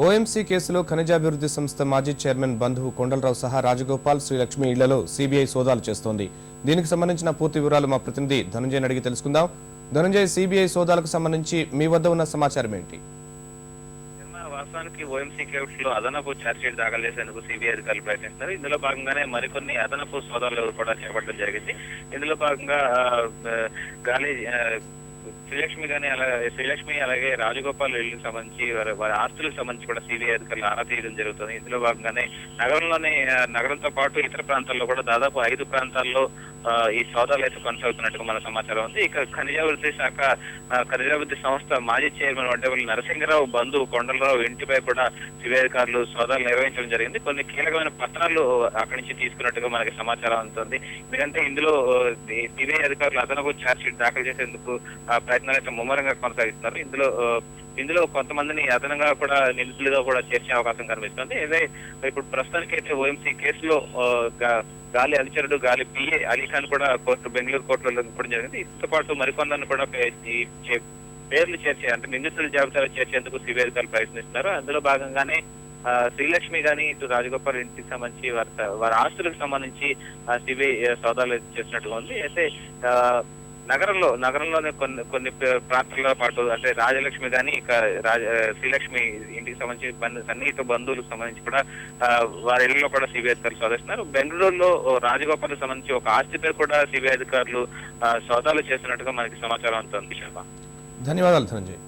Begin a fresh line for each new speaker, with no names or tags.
OMC కేసులో ఖనిజాభివృద్ధి సంస్థ మాజీ చైర్మన్ బంధువు కొండలరావు సహా రాజగోపాల్, శ్రీలక్ష్మి ఇళ్లలో సీబీఐ సోదాలు చేస్తోంది. దీనికి సంబంధించిన పూర్తి వివరాలు మా ప్రతినిధి ధనంజయ్ అడిగి తెలుసుకుందాం. ధనంజయ్, సీబీఐ సోదాలకు సంబంధించి మీ వద్ద ఉన్న సమాచారం ఏంటి?
వాస్తవానికి ఓఎంసీ కేవ్స్ లో అదనపు ఛార్జ్షీట్ దాఖలు చేసేందుకు సిబిఐ అధికారులు ప్రయత్నిస్తున్నారు. ఇందులో భాగంగానే మరికొన్ని అదనపు సోదాలు కూడా చేపట్టడం జరిగింది. ఇందులో భాగంగా గాలి శ్రీలక్ష్మి అలాగే రాజగోపాల్ ఇళ్లకు సంబంధించి వారి ఆస్తులకు సంబంధించి కూడా సిబిఐ అధికారులు ఆరా తీయడం జరుగుతుంది. ఇందులో భాగంగానే నగరంతో పాటు ఇతర ప్రాంతాల్లో కూడా దాదాపు 5 ప్రాంతాల్లో ఈ సోదాలు అయితే కొనసాగుతున్నట్టుగా మన సమాచారం ఉంది. ఇక ఖనిజాభివృద్ధి సంస్థ మాజీ చైర్మన్ వడ్డేపల్లి నరసింహరావు బంధువు కొండలరావు ఇంటిపై కూడా సిబిఐ అధికారులు సోదాలు నిర్వహించడం జరిగింది. కొన్ని కీలకమైన పత్రాలు అక్కడి నుంచి తీసుకున్నట్టుగా మనకి సమాచారం అందుతుంది. ఎందుకంటే ఇందులో సిబిఐ అధికారులు అదనపు ఛార్జ్షీట్ దాఖలు చేసేందుకు ప్రయత్నాలు అయితే ముమ్మరంగా కొనసాగిస్తున్నారు. ఇందులో కొంతమందిని అదనంగా కూడా నిందితులుగా కూడా చేర్చే అవకాశం కనిపిస్తుంది. ఇదే ఇప్పుడు ప్రస్తుతానికైతే ఓఎంసీ కేసులో గాలి అనుచరుడు గాలి పిఏ అలీఖాన్ కూడా బెంగళూరు కోర్టులో ఇవ్వడం జరిగింది. ఇంతో పాటు మరికొందరిని కూడా పేర్లు చేర్చే అంటే నిందితుల జాబితాలో చేర్చేందుకు సిబిఐ అధికారులు ప్రయత్నిస్తున్నారు. అందులో భాగంగానే శ్రీలక్ష్మి గాని ఇటు రాజగోపాల్ ఇంటికి సంబంధించి వారి ఆస్తులకు సంబంధించి సిబిఐ సోదాలు చేసినట్టుగా ఉంది. అయితే నగరంలోనే కొన్ని ప్రాంతాలతో పాటు అంటే రాజలక్ష్మి గాని ఇక శ్రీలక్ష్మి ఇంటికి సంబంధించి సన్నిహిత బంధువులకు సంబంధించి కూడా వారి ఇళ్లలో కూడా సిబిఐ అధికారులు శోధిస్తున్నారు. బెంగళూరులో రాజగోపాల్ సంబంధించి ఒక ఆస్తి పేరు కూడా సిబిఐ అధికారులు సోదాలు చేస్తున్నట్టుగా మనకి సమాచారం అందుతుంది.
ధన్యవాదాలు ధనంజయ్.